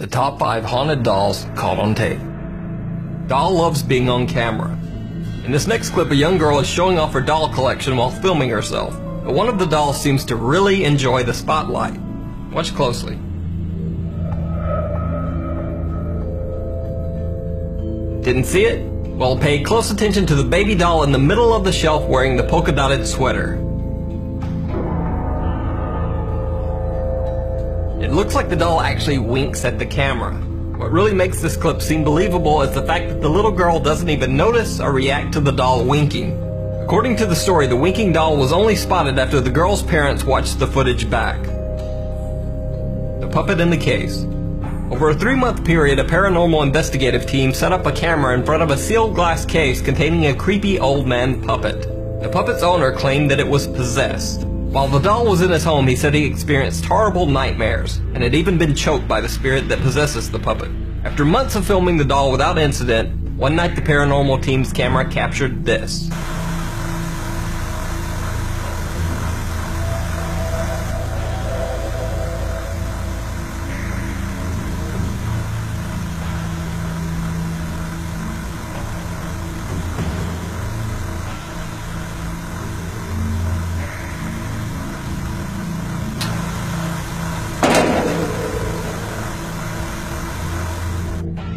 the top 5 haunted dolls caught on tape. Doll loves being on camera. In this next clip, a young girl is showing off her doll collection while filming herself, but one of the dolls seems to really enjoy the spotlight. Watch closely. Didn't see it? Well, pay close attention to the baby doll in the middle of the shelf wearing the polka-dotted sweater. It looks like the doll actually winks at the camera. What really makes this clip seem believable is the fact that the little girl doesn't even notice or react to the doll winking. According to the story, the winking doll was only spotted after the girl's parents watched the footage back. The puppet in the case. Over a 3-month period, a paranormal investigative team set up a camera in front of a sealed glass case containing a creepy old man puppet. The puppet's owner claimed that it was possessed. While the doll was in his home, he said he experienced horrible nightmares and had even been choked by the spirit that possesses the puppet. After months of filming the doll without incident, one night the paranormal team's camera captured this.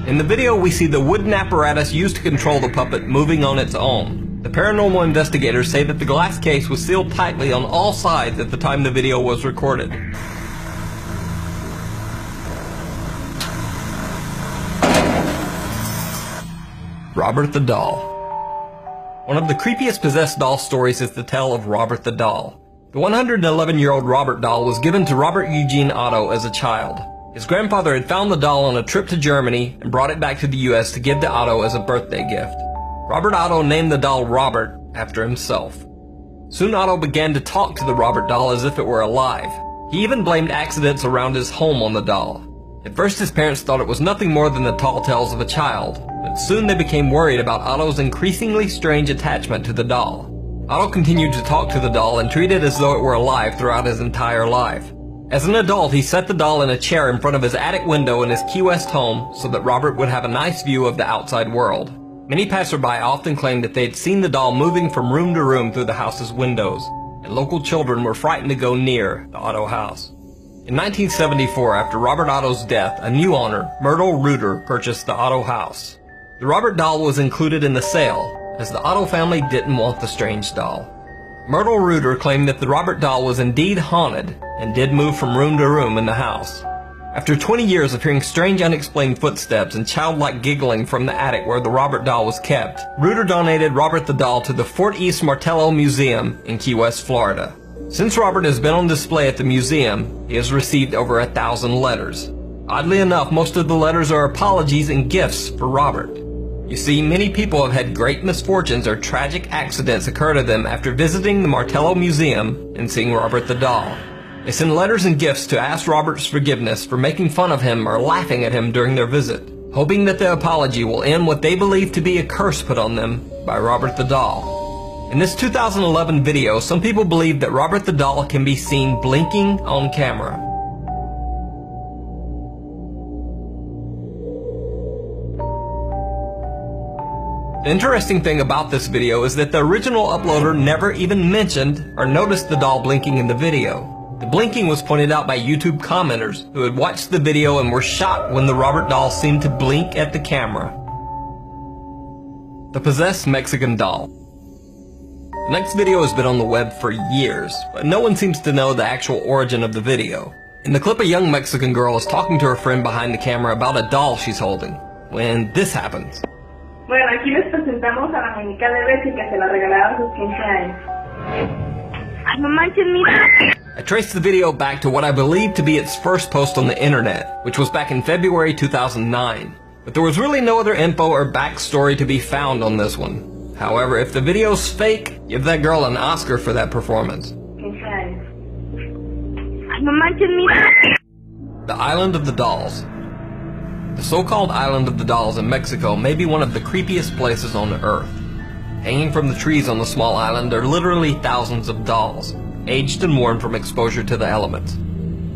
In the video, we see the wooden apparatus used to control the puppet moving on its own. The paranormal investigators say that the glass case was sealed tightly on all sides at the time the video was recorded. Robert the Doll. One of the creepiest possessed doll stories is the tale of Robert the Doll. The 111-year-old Robert doll was given to Robert Eugene Otto as a child. His grandfather had found the doll on a trip to Germany and brought it back to the US to give to Otto as a birthday gift. Robert Otto named the doll Robert after himself. Soon Otto began to talk to the Robert doll as if it were alive. He even blamed accidents around his home on the doll. At first his parents thought it was nothing more than the tall tales of a child, but soon they became worried about Otto's increasingly strange attachment to the doll. Otto continued to talk to the doll and treat it as though it were alive throughout his entire life. As an adult, he set the doll in a chair in front of his attic window in his Key West home so that Robert would have a nice view of the outside world. Many passerby often claimed that they had seen the doll moving from room to room through the house's windows, and local children were frightened to go near the Otto house. In 1974, after Robert Otto's death, a new owner, Myrtle Reuter, purchased the Otto house. The Robert doll was included in the sale, as the Otto family didn't want the strange doll. Myrtle Reuter claimed that the Robert doll was indeed haunted and did move from room to room in the house. After 20 years of hearing strange unexplained footsteps and childlike giggling from the attic where the Robert doll was kept, Reuter donated Robert the doll to the Fort East Martello Museum in Key West, Florida. Since Robert has been on display at the museum, he has received over 1,000 letters. Oddly enough, most of the letters are apologies and gifts for Robert. You see, many people have had great misfortunes or tragic accidents occur to them after visiting the Martello Museum and seeing Robert the doll. They send letters and gifts to ask Robert's forgiveness for making fun of him or laughing at him during their visit, hoping that the apology will end what they believe to be a curse put on them by Robert the doll. In this 2011 video, some people believe that Robert the doll can be seen blinking on camera. The interesting thing about this video is that the original uploader never even mentioned or noticed the doll blinking in the video. The blinking was pointed out by YouTube commenters who had watched the video and were shocked when the Robert doll seemed to blink at the camera. The possessed Mexican doll. The next video has been on the web for years, but no one seems to know the actual origin of the video. In the clip, a young Mexican girl is talking to her friend behind the camera about a doll she's holding, when this happens. Bueno, aquí les presentamos a la muñeca de Betty que se la regalaron a sus 15 años. Ay, no manches, mira. I traced the video back to what I believe to be its first post on the internet, which was back in February 2009. But there was really no other info or backstory to be found on this one. However, if the video's fake, give that girl an Oscar for that performance. 15 años. Ay, no manches, mira. The Island of the Dolls. The so-called Island of the Dolls in Mexico may be one of the creepiest places on Earth. Hanging from the trees on the small island are literally thousands of dolls, aged and worn from exposure to the elements.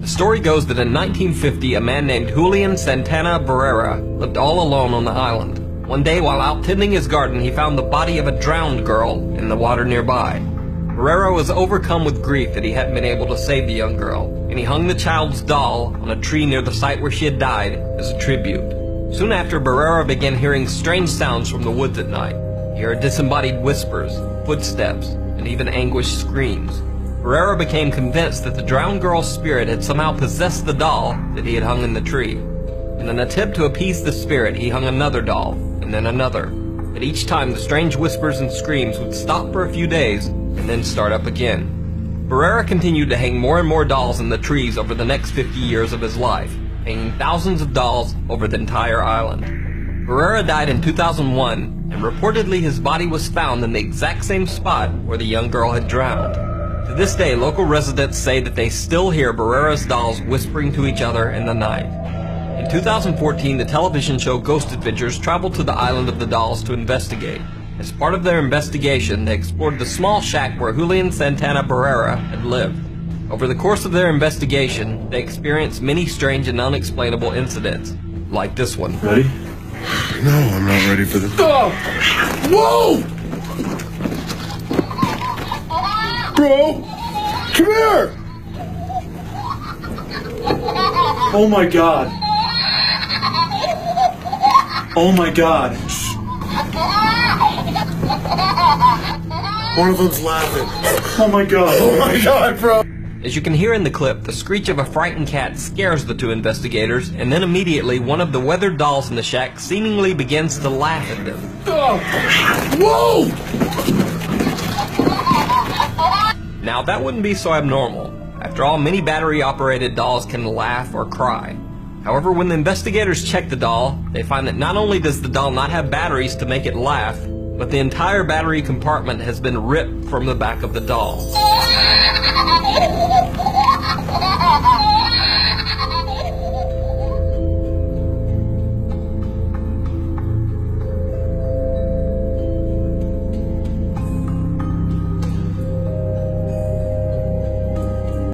The story goes that in 1950, a man named Julian Santana Barrera lived all alone on the island. One day, while out tending his garden, he found the body of a drowned girl in the water nearby. Barrera was overcome with grief that he hadn't been able to save the young girl, and he hung the child's doll on a tree near the site where she had died as a tribute. Soon after, Barrera began hearing strange sounds from the woods at night. He heard disembodied whispers, footsteps, and even anguished screams. Barrera became convinced that the drowned girl's spirit had somehow possessed the doll that he had hung in the tree. In an attempt to appease the spirit, he hung another doll, and then another. But each time, the strange whispers and screams would stop for a few days, and then start up again. Barrera continued to hang more and more dolls in the trees over the next 50 years of his life, hanging thousands of dolls over the entire island. Barrera died in 2001, and reportedly his body was found in the exact same spot where the young girl had drowned. To this day, local residents say that they still hear Barrera's dolls whispering to each other in the night. In 2014, the television show Ghost Adventures traveled to the island of the dolls to investigate. As part of their investigation, they explored the small shack where Julian Santana Barrera had lived. Over the course of their investigation, they experienced many strange and unexplainable incidents, like this one. Ready? No, I'm not ready for this. Oh! Whoa! Bro! Come here! Oh my god. Oh my god. One of them's laughing. Oh my god. Oh my god, bro! As you can hear in the clip, the screech of a frightened cat scares the two investigators, and then immediately one of the weathered dolls in the shack seemingly begins to laugh at them. Oh. Whoa! Now, that wouldn't be so abnormal. After all, many battery-operated dolls can laugh or cry. However, when the investigators check the doll, they find that not only does the doll not have batteries to make it laugh, but the entire battery compartment has been ripped from the back of the doll.